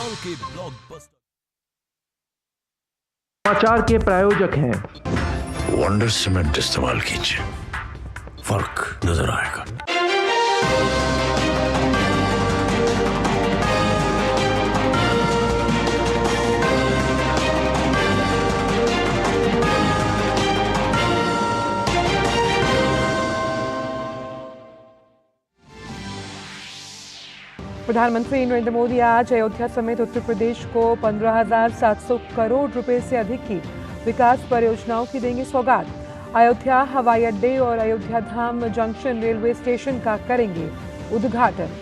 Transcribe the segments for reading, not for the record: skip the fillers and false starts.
साल के ब्लॉकबस्टर समाचार के प्रायोजक हैं वंडर सीमेंट इस्तेमाल कीजिए, फर्क नजर आएगा। प्रधानमंत्री नरेंद्र मोदी आज अयोध्या समेत उत्तर प्रदेश को 15,700 करोड़ रुपए से अधिक की विकास परियोजनाओं की देंगे सौगात। अयोध्या हवाई अड्डे और अयोध्या धाम जंक्शन रेलवे स्टेशन का करेंगे उद्घाटन।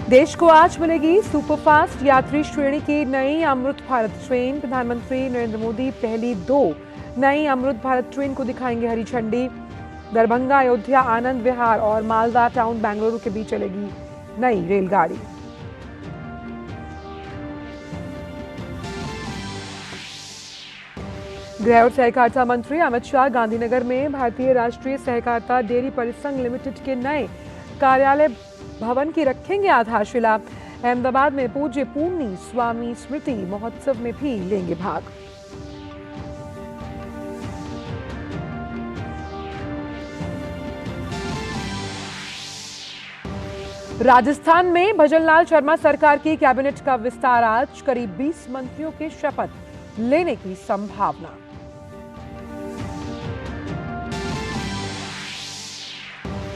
देश को आज मिलेगी सुपरफास्ट यात्री श्रेणी की नई अमृत भारत ट्रेन। प्रधानमंत्री नरेंद्र मोदी पहली 2 नई अमृत भारत ट्रेन को दिखाएंगे हरी झंडी। दरभंगा, अयोध्या, आनंद विहार और मालदा टाउन बेंगलुरु के बीच चलेगी नई रेलगाड़ी। गृह और सहकारिता मंत्री अमित शाह गांधीनगर में भारतीय राष्ट्रीय सहकारिता डेयरी परिसंघ लिमिटेड के नए कार्यालय भवन की रखेंगे आधारशिला। अहमदाबाद में पूज्य पूर्णी स्वामी स्मृति महोत्सव में भी लेंगे भाग। राजस्थान में भजनलाल शर्मा सरकार की कैबिनेट का विस्तार आज। करीब 20 मंत्रियों के शपथ लेने की संभावना।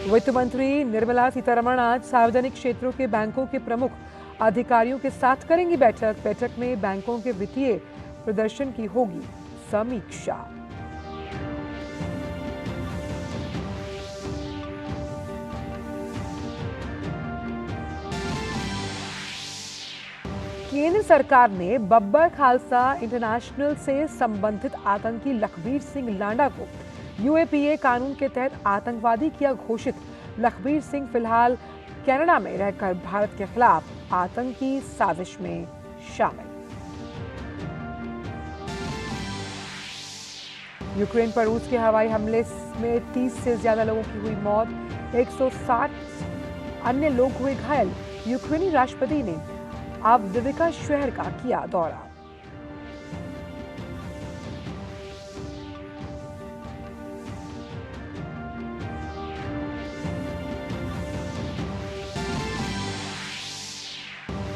वित्त मंत्री निर्मला सीतारमण आज सार्वजनिक क्षेत्रों के बैंकों के प्रमुख अधिकारियों के साथ करेंगी बैठक में बैंकों के वित्तीय प्रदर्शन की होगी समीक्षा। केंद्र सरकार ने बब्बर खालसा इंटरनेशनल से संबंधित आतंकी लखबीर सिंह लांडा को यूएपीए कानून के तहत आतंकवादी किया घोषित। लखबीर सिंह फिलहाल कनाडा में रहकर भारत के खिलाफ आतंकी साजिश में शामिल। यूक्रेन पर रूस के हवाई हमले में 30 से ज्यादा लोगों की हुई मौत, 160 अन्य लोग हुए घायल। यूक्रेनी राष्ट्रपति ने आवदिविका शहर का किया दौरा।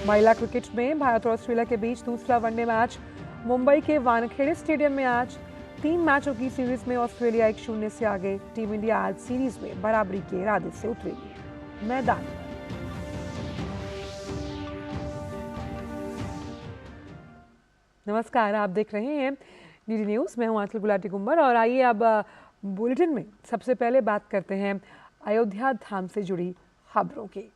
महिला क्रिकेट में भारत और ऑस्ट्रेलिया के बीच दूसरा वनडे मैच मुंबई के वानखेड़े स्टेडियम में आज। 3 मैचों की सीरीज में ऑस्ट्रेलिया 1-0 से आगे। टीम इंडिया आज सीरीज में बराबरी के इरादे से उतरेगी मैदान पर। नमस्कार, आप देख रहे हैं डीडी न्यूज। मैं हूं आंचल गुलाटी गुम्बर और आइए अब बुलेटिन में सबसे पहले बात करते हैं अयोध्या धाम से जुड़ी खबरों की।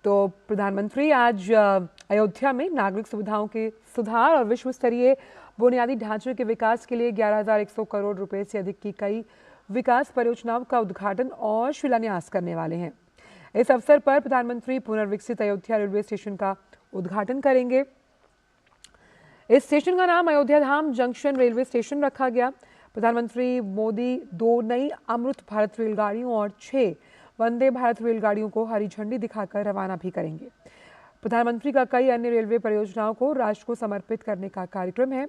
तो प्रधानमंत्री आज अयोध्या में नागरिक सुविधाओं के सुधार और विश्व स्तरीय बुनियादी ढांचे के विकास के लिए 11,100 करोड़ रुपए से अधिक की कई विकास परियोजनाओं का उद्घाटन और शिलान्यास करने वाले हैं। इस अवसर पर प्रधानमंत्री पुनर्विकसित अयोध्या रेलवे स्टेशन का उद्घाटन करेंगे। इस स्टेशन का नाम अयोध्या धाम जंक्शन रेलवे स्टेशन रखा गया। प्रधानमंत्री मोदी 2 नई अमृत भारत रेलगाड़ियों और 6 वंदे भारत रेलगाड़ियों को हरी झंडी दिखाकर रवाना भी करेंगे। प्रधानमंत्री का कई अन्य रेलवे परियोजनाओं को राष्ट्र को समर्पित करने का कार्यक्रम है।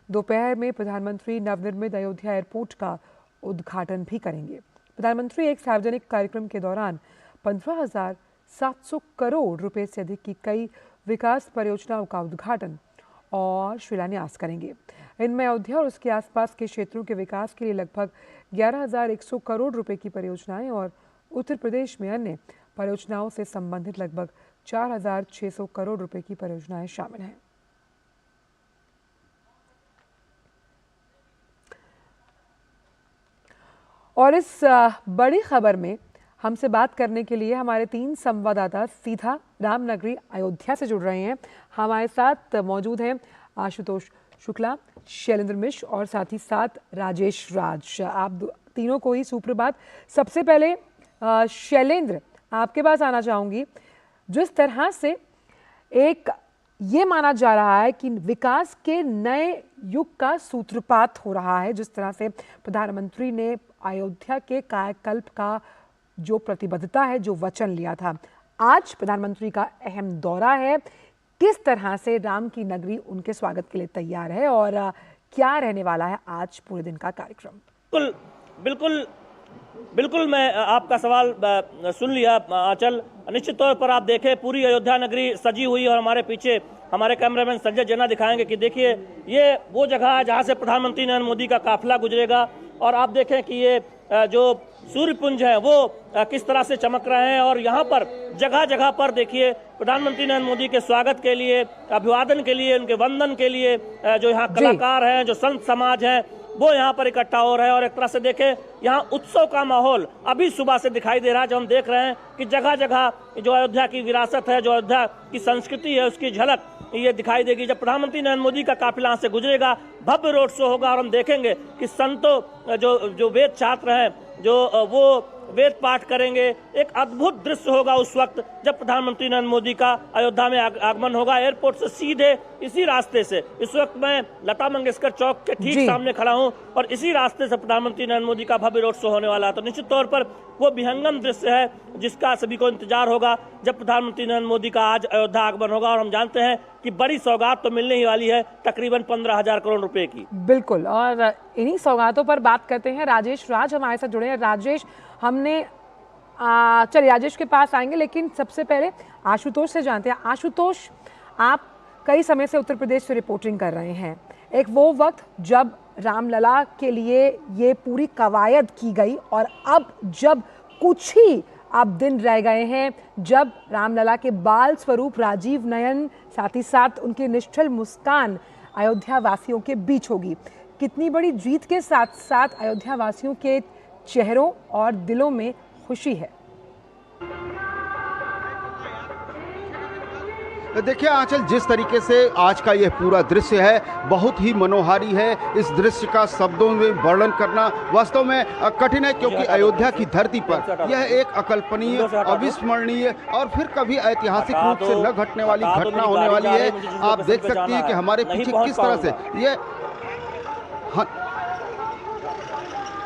दोपहर में प्रधानमंत्री नवनिर्मित अयोध्या एयरपोर्ट का उद्घाटन भी करेंगे। प्रधानमंत्री एक सार्वजनिक कार्यक्रम के दौरान 15,700 करोड़ रुपए से अधिक की कई विकास परियोजनाओं का उद्घाटन और शिलान्यास करेंगे। इनमें अयोध्या और उसके आसपास के क्षेत्रों के विकास के लिए लगभग 11,100 करोड़ रुपए की परियोजनाएं और उत्तर प्रदेश में अन्य परियोजनाओं से संबंधित लगभग 4,600 करोड़ रुपए की परियोजनाएं शामिल हैं। और इस बड़ी खबर में हमसे बात करने के लिए हमारे 3 संवाददाता सीधा रामनगरी अयोध्या से जुड़ रहे हैं। हमारे साथ मौजूद हैं आशुतोष शुक्ला, शैलेंद्र मिश्र और साथ ही साथ राजेश राज। आप तीनों को ही सुप्रभात। सबसे पहले शैलेंद्र, आपके पास आना चाहूंगी। जिस तरह से एक ये माना जा रहा है कि विकास के नए युग का सूत्रपात हो रहा है, जिस तरह से प्रधानमंत्री ने अयोध्या के कायाकल्प का जो प्रतिबद्धता है, जो वचन लिया था, आज प्रधानमंत्री का अहम दौरा है। किस तरह से राम की नगरी उनके स्वागत के लिए तैयार है और क्या रहने वाला है आज पूरे दिन का कार्यक्रम? बिल्कुल बिल्कुल बिल्कुल मैं आपका सवाल सुन लिया आंचल। निश्चित तौर पर आप देखें पूरी अयोध्या नगरी सजी हुई और हमारे पीछे हमारे कैमरामैन संजय जेना दिखाएंगे कि देखिए ये वो जगह है जहां से प्रधानमंत्री नरेंद्र मोदी का काफिला गुजरेगा और आप देखें कि ये जो सूर्यपुंज है वो किस तरह से चमक रहे हैं और यहाँ पर जगह जगह पर देखिए प्रधानमंत्री नरेंद्र मोदी के स्वागत के लिए, अभिवादन के लिए, उनके वंदन के लिए जो यहाँ कलाकार हैं, जो संत समाज हैं, वो यहाँ पर इकट्ठा हो रहे हैं और एक तरह से देखें यहाँ उत्सव का माहौल अभी सुबह से दिखाई दे रहा है। जो हम देख रहे हैं कि जगह जगह जो अयोध्या की विरासत है, जो अयोध्या की संस्कृति है, उसकी झलक ये दिखाई देगी। जब प्रधानमंत्री नरेंद्र मोदी का काफिला से गुजरेगा, भव्य रोड शो होगा और हम देखेंगे कि संतों जो वेद छात्र हैं, जो वो वेद पाठ करेंगे। एक अद्भुत दृश्य होगा उस वक्त जब प्रधानमंत्री नरेंद्र मोदी का अयोध्या में आगमन होगा। एयरपोर्ट से सीधे इसी रास्ते से इस वक्त मैं लता मंगेशकर चौक के ठीक सामने खड़ा हूं और इसी रास्ते से प्रधानमंत्री नरेंद्र मोदी का भव्य रोड शो होने वाला है। तो निश्चित तौर पर वो विहंगम दृश्य है जिसका सभी को इंतजार होगा जब प्रधानमंत्री नरेंद्र मोदी का आज अयोध्या आगमन होगा। और हम जानते हैं कि बड़ी सौगात तो मिलने ही वाली है, तकरीबन 15,000 करोड़ रुपए की। बिल्कुल, और इन्हीं सौगातों पर बात करते हैं। राजेश राज हमारे साथ जुड़े हैं। राजेश, हमने चलिए राजेश के पास आएंगे, लेकिन सबसे पहले आशुतोष से जानते हैं। आशुतोष, आप कई समय से उत्तर प्रदेश से रिपोर्टिंग कर रहे हैं। एक वो वक्त जब रामलला के लिए ये पूरी कवायद की गई और अब जब कुछ ही अब दिन रह गए हैं जब रामलला के बाल स्वरूप राजीव नयन, साथ ही साथ उनकी निश्चल मुस्कान अयोध्या वासियों के बीच होगी। कितनी बड़ी जीत के साथ साथ अयोध्या वासियों के चेहरों और दिलों में खुशी है। देखिए आंचल, जिस तरीके से आज का यह पूरा दृश्य है बहुत ही मनोहारी है। इस दृश्य का शब्दों में वर्णन करना वास्तव में कठिन है, क्योंकि अयोध्या की धरती पर यह एक अकल्पनीय, अविस्मरणीय और फिर कभी ऐतिहासिक रूप से न घटने वाली घटना होने वाली है। आप देख सकती हैं कि हमारे पीछे किस तरह से ये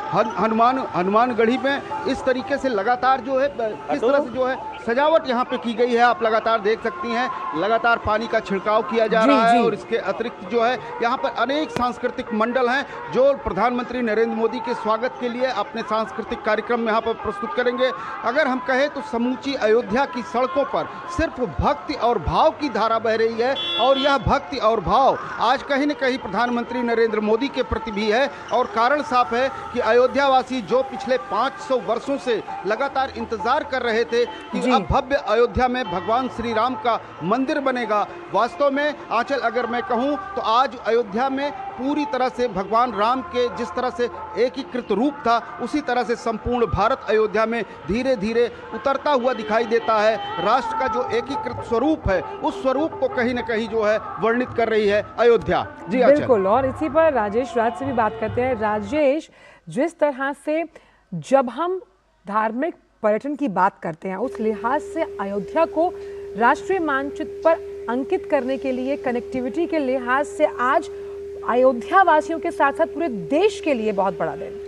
हनुमानगढ़ी में इस तरीके से लगातार जो है किस तरह से जो है सजावट यहाँ पे की गई है, आप लगातार देख सकती हैं। लगातार पानी का छिड़काव किया जा रहा है और इसके अतिरिक्त जो है यहाँ पर अनेक सांस्कृतिक मंडल हैं जो प्रधानमंत्री नरेंद्र मोदी के स्वागत के लिए अपने सांस्कृतिक कार्यक्रम में यहाँ पर प्रस्तुत करेंगे। अगर हम कहें तो समूची अयोध्या की सड़कों पर सिर्फ भक्ति और भाव की धारा बह रही है और यह भक्ति और भाव आज कहीं न कहीं प्रधानमंत्री नरेंद्र मोदी के प्रति भी है। और कारण साफ है कि अयोध्यावासी जो पिछले 500 वर्षों से लगातार इंतजार कर रहे थे कि अब भव्य अयोध्या में भगवान श्री राम का मंदिर बनेगा, वास्तव में आंचल अगर मैं कहूं तो आज अयोध्या में पूरी तरह से भगवान राम के जिस तरह से एकीकृत रूप था उसी तरह से संपूर्ण भारत अयोध्या में धीरे धीरे उतरता हुआ दिखाई देता है। राष्ट्र का जो एकीकृत स्वरूप है उस स्वरूप को कहीं न कहीं जो है वर्णित कर रही है अयोध्या। जी बिल्कुल, और इसी पर राजेश राज से भी बात करते हैं। राजेश, जिस तरह से जब हम धार्मिक पर्यटन की बात करते हैं उस लिहाज से अयोध्या को राष्ट्रीय मानचित्र पर अंकित करने के लिए, कनेक्टिविटी के लिहाज से आज अयोध्या वासियों के साथ साथ पूरे देश के लिए बहुत बड़ा दिन।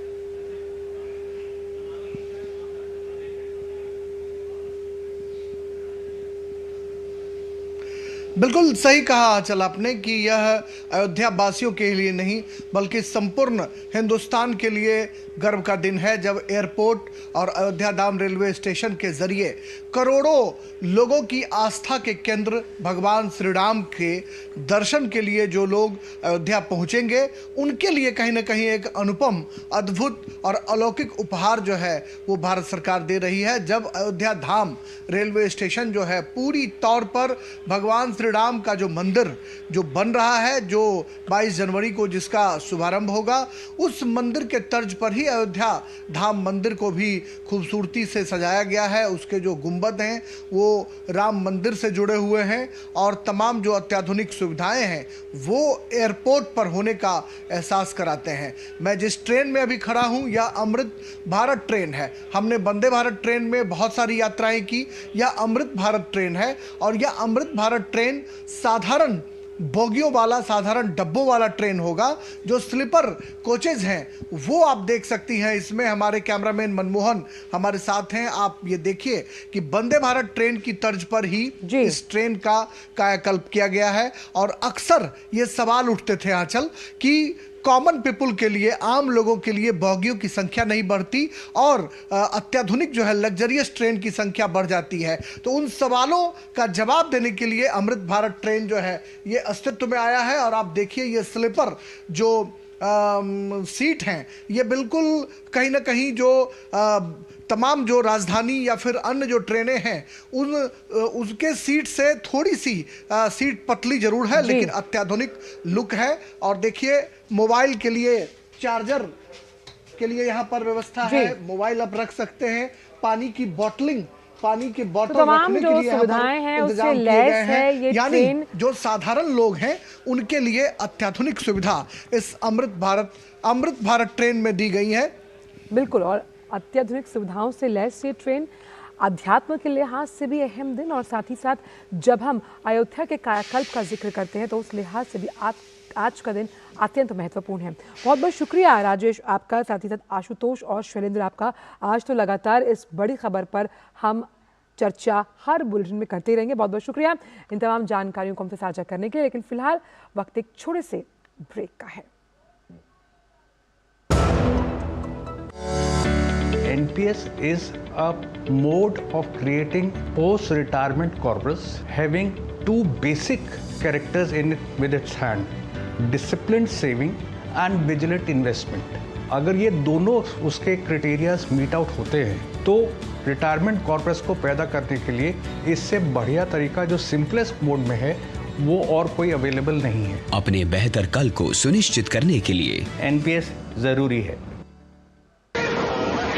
बिल्कुल सही कहा आंचल आपने कि यह अयोध्या वासियों के लिए नहीं बल्कि संपूर्ण हिंदुस्तान के लिए गर्व का दिन है जब एयरपोर्ट और अयोध्या धाम रेलवे स्टेशन के जरिए करोड़ों लोगों की आस्था के केंद्र भगवान श्री राम के दर्शन के लिए जो लोग अयोध्या पहुंचेंगे उनके लिए कहीं ना कहीं एक अनुपम, अद्भुत और अलौकिक उपहार जो है वो भारत सरकार दे रही है। जब अयोध्या धाम रेलवे स्टेशन जो है पूरी तौर पर भगवान श्री श्री राम का जो मंदिर जो बन रहा है, जो 22 जनवरी को जिसका शुभारंभ होगा, उस मंदिर के तर्ज पर ही अयोध्या धाम मंदिर को भी खूबसूरती से सजाया गया है। उसके जो गुंबद हैं वो राम मंदिर से जुड़े हुए हैं और तमाम जो अत्याधुनिक सुविधाएं हैं वो एयरपोर्ट पर होने का एहसास कराते हैं। मैं जिस ट्रेन में अभी खड़ा हूं यह अमृत भारत ट्रेन है। हमने वंदे भारत ट्रेन में बहुत सारी यात्राएं की, यह अमृत भारत ट्रेन है और यह अमृत भारत ट्रेन साधारण बोगियों वाला, साधारण डब्बों वाला ट्रेन होगा। जो स्लीपर कोचेज हैं वो आप देख सकती हैं। इसमें हमारे कैमरामैन मनमोहन हमारे साथ हैं। आप ये देखिए कि वंदे भारत ट्रेन की तर्ज पर ही इस ट्रेन का कायाकल्प किया गया है। और अक्सर ये सवाल उठते थे आंचल कि कॉमन पीपल के लिए, आम लोगों के लिए बोगियों की संख्या नहीं बढ़ती और अत्याधुनिक जो है लग्जरियस ट्रेन की संख्या बढ़ जाती है। तो उन सवालों का जवाब देने के लिए अमृत भारत ट्रेन जो है ये अस्तित्व में आया है। और आप देखिए ये स्लीपर जो सीट हैं ये बिल्कुल कहीं ना कहीं जो तमाम जो राजधानी या फिर अन्य जो ट्रेनें हैं उसके सीट से थोड़ी सी सीट पतली जरूर है, लेकिन अत्याधुनिक लुक है। और देखिए मोबाइल के लिए, चार्जर के लिए यहाँ पर व्यवस्था है, मोबाइल आप रख सकते हैं। पानी की बोतल रखने के लिए सुविधाएं हैं, उससे लैस है ये ट्रेन। जो साधारण लोग हैं उनके लिए अत्याधुनिक सुविधा इस अमृत भारत ट्रेन में दी गई है। बिल्कुल, और अत्याधुनिक सुविधाओं से लैस ये ट्रेन अध्यात्म के लिहाज से भी अहम दिन, और साथ ही साथ जब हम अयोध्या के कायाकल्प का जिक्र करते हैं तो उस लिहाज से भी आज का दिन अत्यंत महत्वपूर्ण है। बहुत बहुत शुक्रिया राजेश आपका, साथ ही साथ आशुतोष और शैलेंद्र आपका। आज तो लगातार इस बड़ी खबर पर हम चर्चा हर बुलेटिन में करते रहेंगे। बहुत बहुत शुक्रिया इन तमाम जानकारियों को हमसे साझा करने के लिए। लेकिन फिलहाल वक्त एक छोटे से ब्रेक का है। NPS is a mode of creating post-retirement corpus having two basic characters in it with its hand: disciplined saving and vigilant investment. अगर ये दोनों उसके क्राइटेरियाज मीट आउट होते हैं तो रिटायरमेंट कॉर्पस को पैदा करने के लिए इससे बढ़िया तरीका जो सिंपलेस्ट मोड में है वो और कोई अवेलेबल नहीं है। अपने बेहतर कल को सुनिश्चित करने के लिए NPS जरूरी है।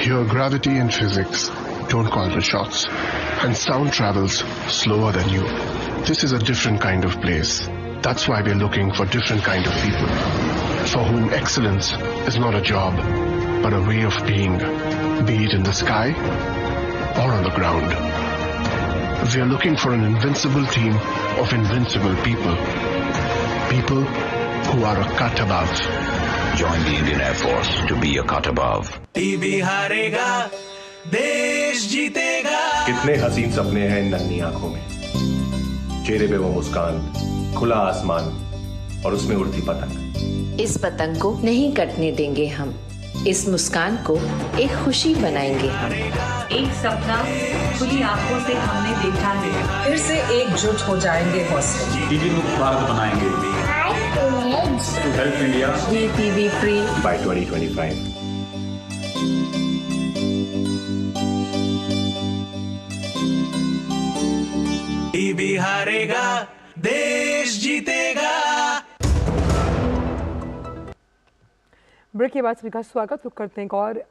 Here gravity and physics don't call the shots, and sound travels slower than you. This is a different kind of place. That's why we're looking for different kind of people, for whom excellence is not a job, but a way of being, be it in the sky or on the ground. We are looking for an invincible team of invincible people, people who are a cut above. Join the Indian Air Force to be a cut above. TB हारेगा, देश जीतेगा। कितने हसीन सपने हैं इन नन्ही आंखों में, चेहरे पे वो मुस्कान, खुला आसमान और उसमें उड़ती पतंग। इस पतंग को नहीं कटने देंगे हम, इस मुस्कान को एक खुशी बनाएंगे हम। एक सपना खुली आंखों से हमने देखा है, फिर से एकजुट हो जाएंगे हौसले। टीबी मुक्त भारत बनाएंगे। To help India be TB free by 2025. TB हारेगा, देश जीतेगा। ब्रेक के बाद सभी का स्वागत करते हैं एक और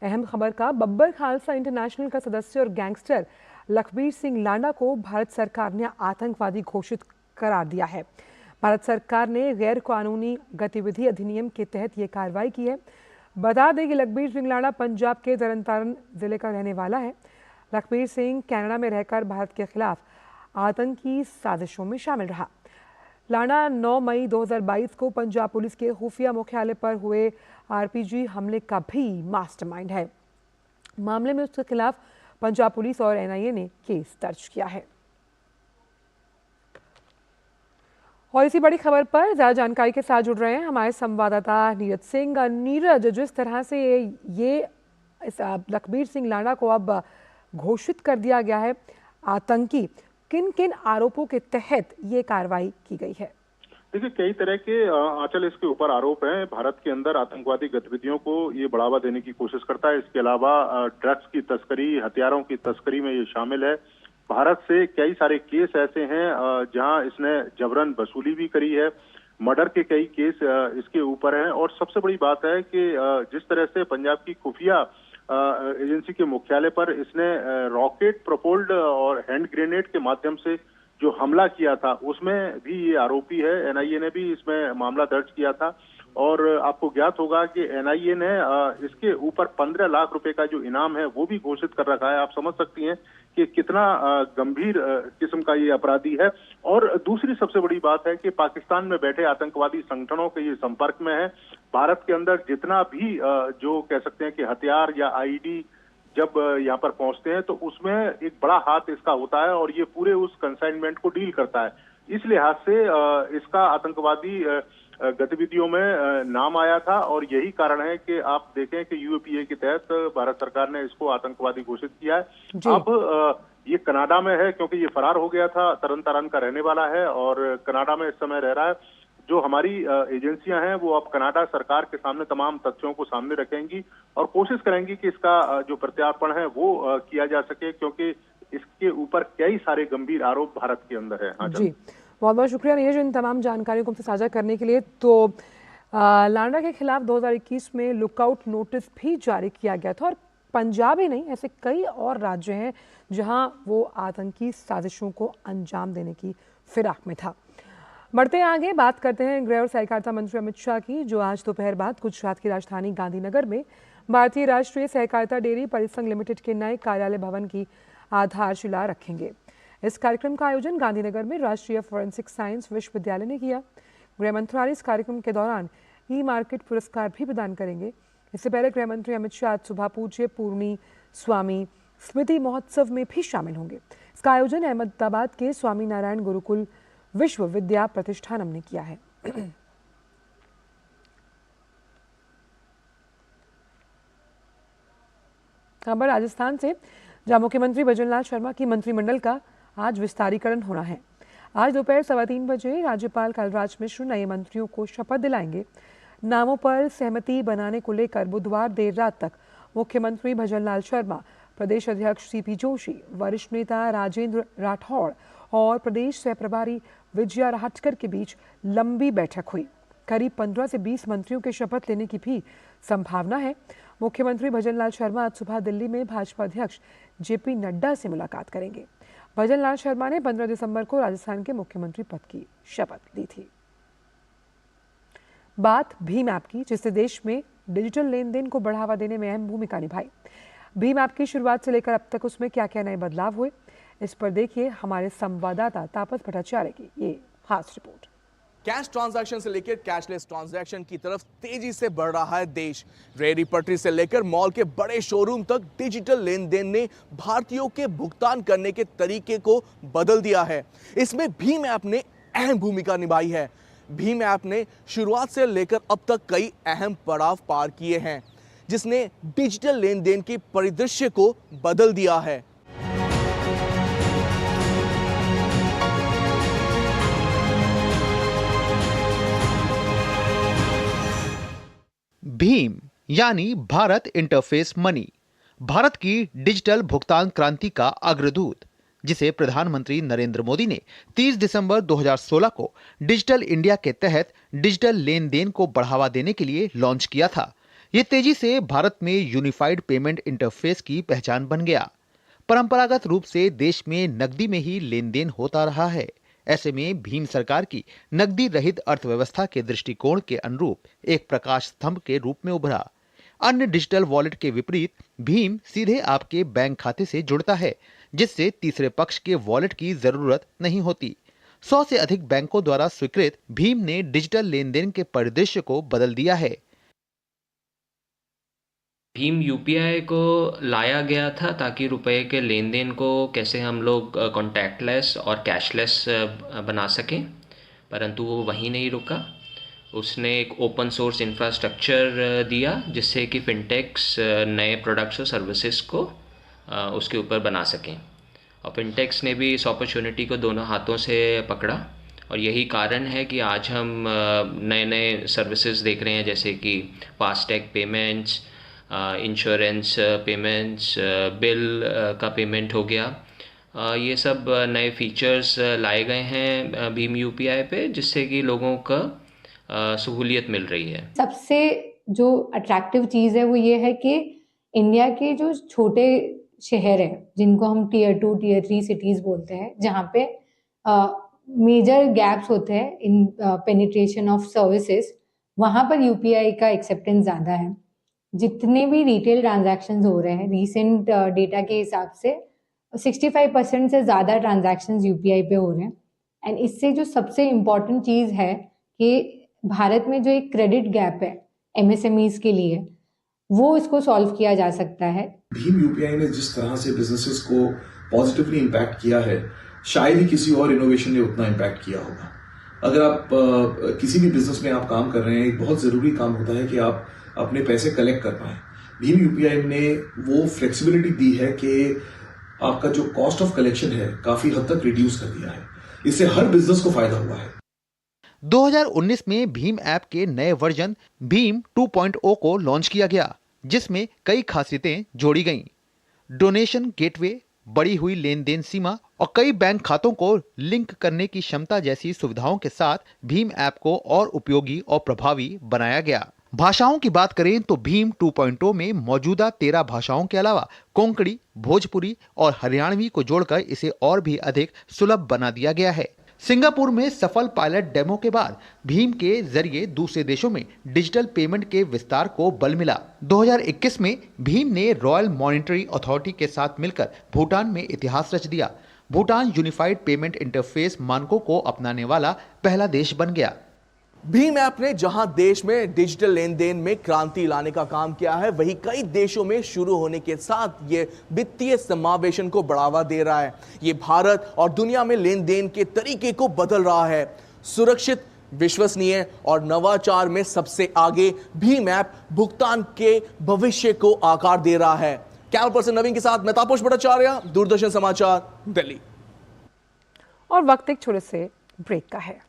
अहम खबर का। बब्बर खालसा इंटरनेशनल का सदस्य और गैंगस्टर लखबीर सिंह लांडा को भारत सरकार ने आतंकवादी घोषित करार दिया है। भारत सरकार ने गैर कानूनी गतिविधि अधिनियम के तहत ये कार्रवाई की है। बता दें कि लखबीर सिंह लांडा पंजाब के तरनतारन जिले का रहने वाला है। लखबीर सिंह कनाडा में रहकर भारत के खिलाफ आतंकी साजिशों में शामिल रहा। लांडा 9 मई 2022 को पंजाब पुलिस के खुफिया मुख्यालय पर हुए RPG हमले का भी मास्टरमाइंड है। मामले में उसके खिलाफ पंजाब पुलिस और NIA ने केस दर्ज किया है। और इसी बड़ी खबर पर ज़्यादा जानकारी के साथ जुड़ रहे हैं हमारे संवाददाता नीरज सिंह। नीरज, जिस तरह से ये लखबीर सिंह लांडा को अब घोषित कर दिया गया है आतंकी, किन किन आरोपों के तहत ये कार्रवाई की गई है? देखिए, कई तरह के आंचल इसके ऊपर आरोप हैं। भारत के अंदर आतंकवादी गतिविधियों को ये बढ़ावा देने की कोशिश करता है। इसके अलावा ड्रग्स की तस्करी, हथियारों की तस्करी में ये शामिल है। भारत से कई सारे केस ऐसे हैं जहां इसने जबरन वसूली भी करी है, मर्डर के कई केस इसके ऊपर हैं। और सबसे बड़ी बात है कि जिस तरह से पंजाब की खुफिया एजेंसी के मुख्यालय पर इसने रॉकेट प्रोपोल्ड और हैंड ग्रेनेड के माध्यम से जो हमला किया था, उसमें भी ये आरोपी है। एनआईए ने भी इसमें मामला दर्ज किया था और आपको ज्ञात होगा कि एनआईए ने इसके ऊपर 15 लाख रुपए का जो इनाम है वो भी घोषित कर रखा है। आप समझ सकती हैं कि कितना गंभीर किस्म का ये अपराधी है। और दूसरी सबसे बड़ी बात है कि पाकिस्तान में बैठे आतंकवादी संगठनों के ये संपर्क में है। भारत के अंदर जितना भी जो कह सकते हैं कि हथियार या आईडी जब यहाँ पर पहुंचते हैं तो उसमें एक बड़ा हाथ इसका होता है और ये पूरे उस कंसाइनमेंट को डील करता है। इस लिहाज से इसका आतंकवादी गतिविधियों में नाम आया था और यही कारण है कि आप देखें कि यूएपीए के तहत भारत सरकार ने इसको आतंकवादी घोषित किया है। अब ये कनाडा में है क्योंकि ये फरार हो गया था, तरन तारण का रहने वाला है और कनाडा में इस समय रह रहा है। जो हमारी एजेंसियां हैं वो अब कनाडा सरकार के सामने तमाम तथ्यों को सामने रखेंगी और कोशिश करेंगी कि इसका जो प्रत्यार्पण है वो किया जा सके, क्योंकि इसके ऊपर कई सारे गंभीर आरोप भारत के अंदर है। हाँ जी, बहुत बहुत शुक्रिया नीरज इन तमाम जानकारियों को हमसे साझा करने के लिए। तो लांडा के खिलाफ 2021 में लुकआउट नोटिस भी जारी किया गया था और पंजाब ही नहीं, ऐसे कई और राज्य हैं जहां वो आतंकी साजिशों को अंजाम देने की फिराक में था। बढ़ते आगे बात करते हैं गृह और सहकारिता मंत्री अमित शाह की, जो आज दोपहर बाद गुजरात की राजधानी गांधीनगर में भारतीय राष्ट्रीय सहकारिता डेयरी परिसंघ लिमिटेड के नए कार्यालय भवन की आधारशिला रखेंगे। इस कार्यक्रम का आयोजन गांधीनगर में राष्ट्रीय फॉरेंसिक साइंस विश्वविद्यालय ने किया। गृह मंत्रालय इस कार्यक्रम के दौरान ई मार्केट पुरस्कार भी प्रदान करेंगे। इससे पहले गृह मंत्री अमित शाह सुबह पूज्य पूर्णी स्वामी स्मृति महोत्सव में भी शामिल होंगे। इसका आयोजन अहमदाबाद के स्वामी नारायण गुरुकुल विश्व विद्या प्रतिष्ठानम ने किया है। खबर राजस्थान से, जहां मुख्यमंत्री भजनलाल शर्मा की मंत्रिमंडल का आज विस्तारीकरण होना है। आज दोपहर 3:15 बजे राज्यपाल कलराज मिश्र नए मंत्रियों को शपथ दिलाएंगे। नामों पर सहमति बनाने को लेकर बुधवार देर रात तक मुख्यमंत्री भजनलाल शर्मा, प्रदेश अध्यक्ष सीपी जोशी, वरिष्ठ नेता राजेंद्र राठौड़ और प्रदेश सह प्रभारी विजया राहटकर के बीच लंबी बैठक हुई। करीब 15 से 20 मंत्रियों के शपथ लेने की भी संभावना है। मुख्यमंत्री भजनलाल शर्मा आज सुबह दिल्ली में भाजपा अध्यक्ष जेपी नड्डा से मुलाकात करेंगे। भजनलाल शर्मा ने 15 दिसंबर को राजस्थान के मुख्यमंत्री पद की शपथ ली थी। बात भीम ऐप की, जिससे देश में डिजिटल लेन देन को बढ़ावा देने में अहम भूमिका निभाई। भीम ऐप की शुरुआत से लेकर अब तक उसमें क्या क्या नए बदलाव हुए, इस पर देखिए हमारे संवाददाता तापस भट्टाचार्य की ये खास रिपोर्ट। कैश ट्रांजैक्शन से लेकर कैशलेस ट्रांजैक्शन की तरफ तेजी से बढ़ रहा है देश। रेहड़ी पटरी से लेकर मॉल के बड़े शोरूम तक डिजिटल लेन देन ने भारतीयों के भुगतान करने के तरीके को बदल दिया है। इसमें भीम ऐप ने अहम भूमिका निभाई है। भीम ऐप ने शुरुआत से लेकर अब तक कई अहम पड़ाव पार किए हैं, जिसने डिजिटल लेन देन के परिदृश्य को बदल दिया है। भीम यानी भारत इंटरफेस मनी, भारत की डिजिटल भुगतान क्रांति का अग्रदूत, जिसे प्रधानमंत्री नरेंद्र मोदी ने 30 दिसंबर 2016 को डिजिटल इंडिया के तहत डिजिटल लेन देन को बढ़ावा देने के लिए लॉन्च किया था। ये तेजी से भारत में यूनिफाइड पेमेंट इंटरफेस की पहचान बन गया। परंपरागत रूप से देश में नकदी में ही लेन देन होता रहा है। ऐसे में भीम सरकार की नकदी रहित अर्थव्यवस्था के दृष्टिकोण के अनुरूप एक प्रकाश स्तंभ के रूप में उभरा। अन्य डिजिटल वॉलेट के विपरीत भीम सीधे आपके बैंक खाते से जुड़ता है, जिससे तीसरे पक्ष के वॉलेट की जरूरत नहीं होती। 100 से अधिक बैंकों द्वारा स्वीकृत भीम ने डिजिटल लेन देन के परिदृश्य को बदल दिया है। भीम यूपीआई को लाया गया था ताकि रुपए के लेन देन को कैसे हम लोग कॉन्टैक्टलेस और कैशलेस बना सकें, परंतु वो वहीं नहीं रुका। उसने एक ओपन सोर्स इंफ्रास्ट्रक्चर दिया जिससे कि फिनटेक्स नए प्रोडक्ट्स और सर्विसेज को उसके ऊपर बना सकें, और फिनटेक्स ने भी इस अपॉर्चुनिटी को दोनों हाथों से पकड़ा। और यही कारण है कि आज हम नए नए सर्विसेज देख रहे हैं, जैसे कि FASTag payments, insurance payments, bill का पेमेंट हो गया, ये सब नए फीचर्स लाए गए हैं भीम यूपीआई पे, जिससे कि लोगों का सहूलियत मिल रही है। सबसे जो अट्रैक्टिव चीज़ है वो ये है कि इंडिया के जो छोटे शहर हैं जिनको हम टीयर 2 टीयर 3 सिटीज़ बोलते हैं, जहाँ पे मेजर गैप्स होते हैं इन पेनिट्रेशन ऑफ सर्विसेज, वहाँ पर यूपीआई का एक्सेप्टेंस ज़्यादा है। जितने भी रिटेल ट्रांजैक्शंस हो रहे हैं रिसेंट डेटा के हिसाब से 65% से ज़्यादा ट्रांजैक्शंस यूपीआई पे हो रहे हैं। एंड इससे जो सबसे इम्पॉर्टेंट चीज़ है कि भारत में जो एक क्रेडिट गैप है एमएसएमईज के लिए, वो इसको सॉल्व किया जा सकता है। भीम यूपीआई ने जिस तरह से बिजनेसेस को पॉजिटिवली इम्पैक्ट किया है, शायद ही किसी और इनोवेशन ने उतना इम्पैक्ट किया होगा। अगर आप किसी भी बिजनेस में आप काम कर रहे हैं, एक बहुत जरूरी काम होता है कि आप अपने पैसे कलेक्ट कर पाएं। भीम यूपीआई ने वो फ्लेक्सिबिलिटी दी है कि आपका जो कॉस्ट ऑफ कलेक्शन है काफी हद तक रिड्यूस कर दिया है। इससे हर बिजनेस को फायदा हुआ है। 2019 में भीम ऐप के नए वर्जन भीम 2.0 को लॉन्च किया गया, जिसमें कई खासियतें जोड़ी गईं। डोनेशन गेटवे, बढ़ी हुई लेन देन सीमा और कई बैंक खातों को लिंक करने की क्षमता जैसी सुविधाओं के साथ भीम ऐप को और उपयोगी और प्रभावी बनाया गया। भाषाओं की बात करें तो भीम 2.0 में मौजूदा 13 भाषाओं के अलावा कोंकणी, भोजपुरी और हरियाणवी को जोड़कर इसे और भी अधिक सुलभ बना दिया गया है। सिंगापुर में सफल पायलट डेमो के बाद भीम के जरिए दूसरे देशों में डिजिटल पेमेंट के विस्तार को बल मिला। 2021 में भीम ने रॉयल मॉनिटरी अथॉरिटी के साथ मिलकर भूटान में इतिहास रच दिया। भूटान यूनिफाइड पेमेंट इंटरफेस मानकों को अपनाने वाला पहला देश बन गया। भीम ऐप ने जहां देश में डिजिटल लेन देन में क्रांति लाने का काम किया है, वहीं कई देशों में शुरू होने के साथ ये वित्तीय समावेशन को बढ़ावा दे रहा है। ये भारत और दुनिया में लेन देन के तरीके को बदल रहा है। सुरक्षित, विश्वसनीय और नवाचार में सबसे आगे भीम ऐप भुगतान के भविष्य को आकार दे रहा है। कैमरा पर्सन नवीन के साथ मैं तापस भट्टाचार्य, दूरदर्शन समाचार, दिल्ली। और वक्त एक छोटे से ब्रेक का है।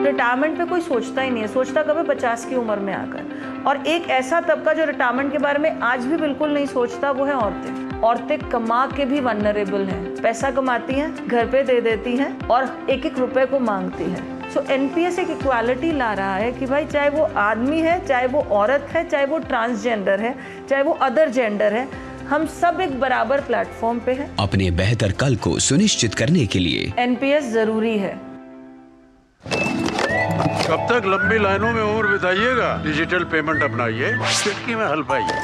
रिटायरमेंट पे कोई सोचता ही नहीं है, सोचता कभी 50 की उम्र में आकर। और एक ऐसा तबका जो रिटायरमेंट के बारे में आज भी बिल्कुल नहीं सोचता, वो है औरतें। औरतें कमा के भी वनरेबल हैं, पैसा कमाती हैं, घर पे दे देती हैं और एक एक रुपए को मांगती हैं। सो एनपीएस एक इक्वालिटी ला रहा है कि भाई चाहे वो आदमी है, चाहे वो औरत है, चाहे वो ट्रांसजेंडर है, चाहे वो अदर जेंडर है, हम सब एक बराबर प्लेटफॉर्म पे हैं। अपने बेहतर कल को सुनिश्चित करने के लिए एनपीएस जरूरी है। कब तक लंबी लाइनों में उम्र बिताइएगा? डिजिटल पेमेंट अपनाइए, चुटकी में हल पाइए।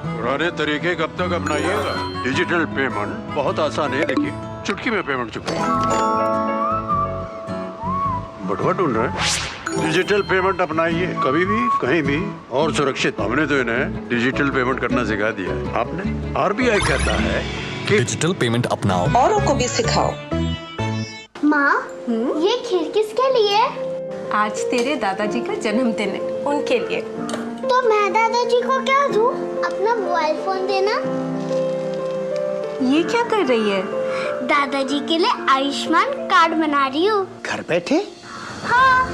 पुराने तरीके कब तक अपनाइएगा? डिजिटल पेमेंट बहुत आसान है, देखिए चुटकी में पेमेंट चुकाइए। बटुआ ढूंढ रहे हैं? डिजिटल पेमेंट अपनाइए, कभी भी कहीं भी और सुरक्षित। हमने तो इन्हें डिजिटल पेमेंट करना सिखा दिया है। आपने? आरबीआई कहता है कि डिजिटल पेमेंट अपनाओ, औरों को भी सिखाओ। माँ, ये खीर किसके लिए? आज तेरे दादाजी का जन्मदिन है, उनके लिए। तो मैं दादाजी को क्या दूँ? अपना मोबाइल फोन देना। ये क्या कर रही है? दादाजी के लिए आयुष्मान कार्ड बना रही हूँ। घर बैठे? हाँ।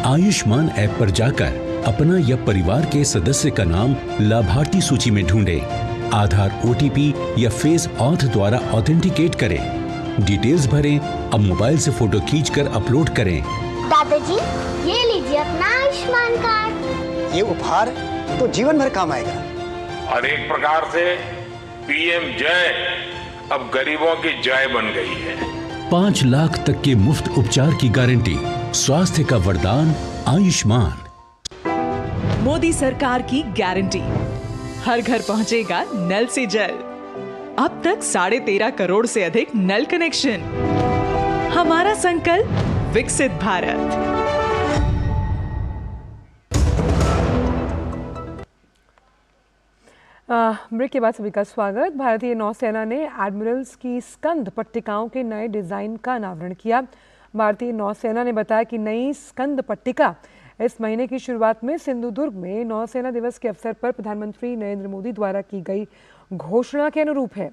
आयुष्मान ऐप पर जाकर अपना या परिवार के सदस्य का नाम लाभार्थी सूची में ढूंढें, आधार, ओटीपी या फेस ऑथ द्वारा ऑथेंटिकेट करें, डिटेल्स भरें। अब मोबाइल से फोटो खींचकर अपलोड करें। दादाजी, ये लीजिए अपना आयुष्मान कार्ड। ये उपहार तो जीवन भर काम आएगा। और एक प्रकार से पीएम जय अब गरीबों की जय बन गई है। 5 लाख तक के मुफ्त उपचार की गारंटी, स्वास्थ्य का वरदान आयुष्मान। मोदी सरकार की गारंटी, हर घर पहुंचेगा नल से जल। अब तक 13.5 करोड़ से अधिक नल कनेक्शन। हमारा संकल्प विकसित भारत। ब्रेक के बाद सभी का स्वागत। भारतीय नौसेना ने एडमिरल्स की स्कंद पट्टिकाओं के नए डिजाइन का अनावरण किया। भारतीय नौसेना ने बताया कि नई स्कंद पट्टिका इस महीने की शुरुआत में सिंधुदुर्ग में नौसेना दिवस के अवसर पर प्रधानमंत्री नरेंद्र मोदी द्वारा की गई घोषणा के अनुरूप है।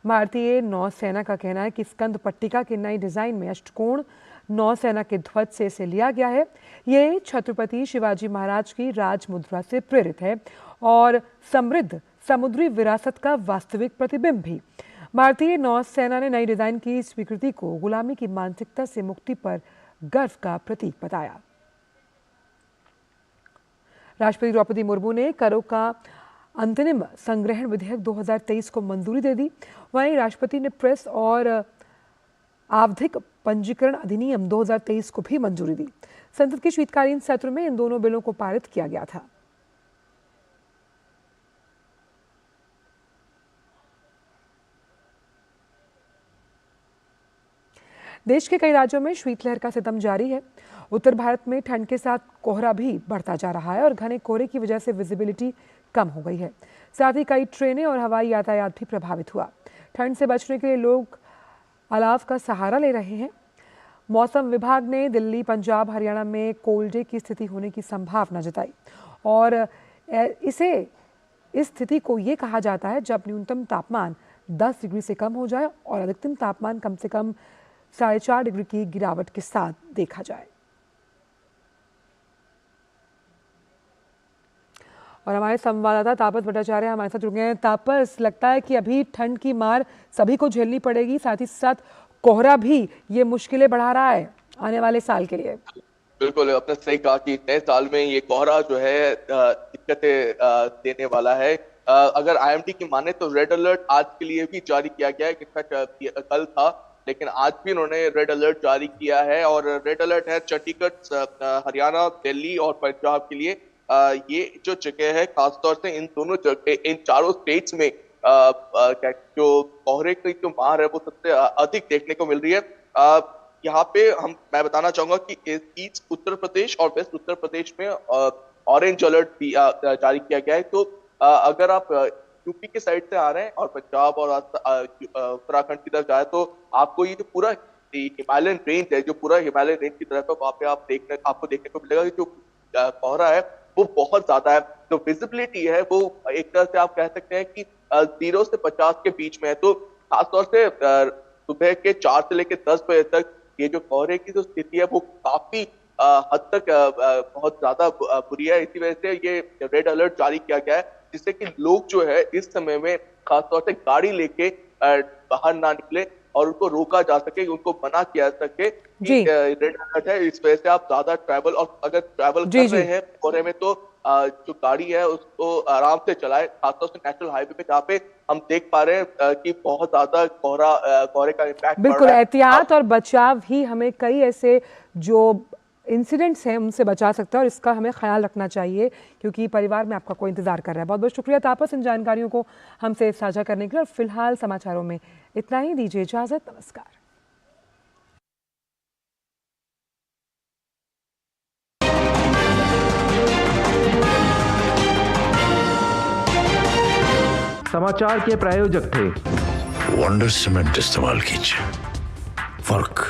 भारतीय नौसेना का कहना है कि स्कंद पट्टिका के नए डिजाइन में अष्टकोण नौसेना के ध्वज से इसे लिया गया है। ये छत्रपति शिवाजी महाराज की राज मुद्रा से प्रेरित है और समृद्ध समुद्री विरासत का वास्तविक प्रतिबिंब भी। भारतीय नौसेना ने नई डिजाइन की स्वीकृति को गुलामी की मानसिकता से मुक्ति पर गर्व का प्रतीक बताया। राष्ट्रपति द्रौपदी मुर्मू ने करों का अंतरिम संग्रहण विधेयक 2023 को मंजूरी दे दी। वहीं राष्ट्रपति ने प्रेस और आवधिक पंजीकरण अधिनियम 2023 को भी मंजूरी दी। संसद के शीतकालीन सत्र में इन दोनों बिलों को पारित किया गया था। देश के कई राज्यों में शीतलहर का सितम जारी है। उत्तर भारत में ठंड के साथ कोहरा भी बढ़ता जा रहा है और घने कोहरे की वजह से विजिबिलिटी कम हो गई है। साथ ही कई ट्रेनें और हवाई यातायात भी प्रभावित हुआ। ठंड से बचने के लिए लोग अलाव का सहारा ले रहे हैं। मौसम विभाग ने दिल्ली, पंजाब, हरियाणा में कोल्ड डे की स्थिति होने की संभावना जताई और इस स्थिति को ये कहा जाता है जब न्यूनतम तापमान 10 डिग्री से कम हो जाए और अधिकतम तापमान कम से कम 4.5 डिग्री की गिरावट के साथ देखा जाए। और हमारे संवाददाता तापस भट्टाचार्य हमारे साथ जुड़ गए हैं। तापस, लगता है कि अभी ठंड की मार सभी को झेलनी पड़ेगी, साथ ही साथ कोहरा भी ये मुश्किलें बढ़ा रहा है आने वाले साल के लिए। बिल्कुल, आपने सही कहा कि नए साल में ये कोहरा जो है दिक्कतें देने वाला है। अगर IMD की माने तो रेड अलर्ट आज के लिए भी जारी किया गया है। कल था, लेकिन आज भी उन्होंने रेड अलर्ट जारी किया है और रेड अलर्ट है चंडीगढ़, हरियाणा, दिल्ली और पंजाब के लिए। ये जो जगह है खासतौर से इन दोनों जगह, इन चारों स्टेट्स में जो कोहरे की जो मार है वो सबसे अधिक देखने को मिल रही है। यहाँ पे मैं बताना चाहूंगा कि ईस्ट उत्तर प्रदेश और वेस्ट उत्तर प्रदेश में ऑरेंज अलर्ट भी जारी किया गया है। तो अगर आप यूपी के साइड से आ रहे हैं और पंजाब और उत्तराखंड की तरफ जाए तो आपको ये जो पूरा हिमालयन रेंज है, जो पूरा हिमालयन रेंज की तरफ है, वहाँ पे आपको देखने को मिलेगा कि जो कोहरा है वो बहुत ज्यादा है। जो विजिबिलिटी है वो एक तरह से आप कह सकते हैं कि 0 से 50 के बीच में है। तो खासतौर से सुबह के 4 से लेकर 10 बजे तक ये जो कोहरे की जो स्थिति है वो काफी हद तक बहुत ज्यादा बुरी है। इसी वजह से ये रेड अलर्ट जारी किया गया है, जिससे कि लोग जो है इस समय में खासतौर से गाड़ी लेके बाहर ना निकले और उनको रोका जा सके, उनको मना किया जा सके कि रेड अलर्ट है। इस वजह से आप ज्यादा ट्रैवल, और अगर ट्रैवल कर रहे हैं कोहरे में तो जो गाड़ी है उसको आराम से चलाए, खासतौर से नेशनल हाईवे पे जहाँ पे हम देख पा रहे हैं कि बहुत ज्यादा कोहरे का इम्पैक्ट। बिल्कुल, एहतियात और बचाव ही हमें कई ऐसे जो इंसिडेंट्स हैं उनसे बचा सकता है और इसका हमें ख्याल रखना चाहिए क्योंकि परिवार में आपका कोई इंतजार कर रहा है। बहुत बहुत शुक्रिया तापस इन जानकारियों को हमसे साझा करने के लिए। और फिलहाल समाचारों में इतना ही, दीजिए इजाजत, नमस्कार। समाचार के प्रायोजक थे वंडर सीमेंट इस्तेमाल कीजिए, फर्क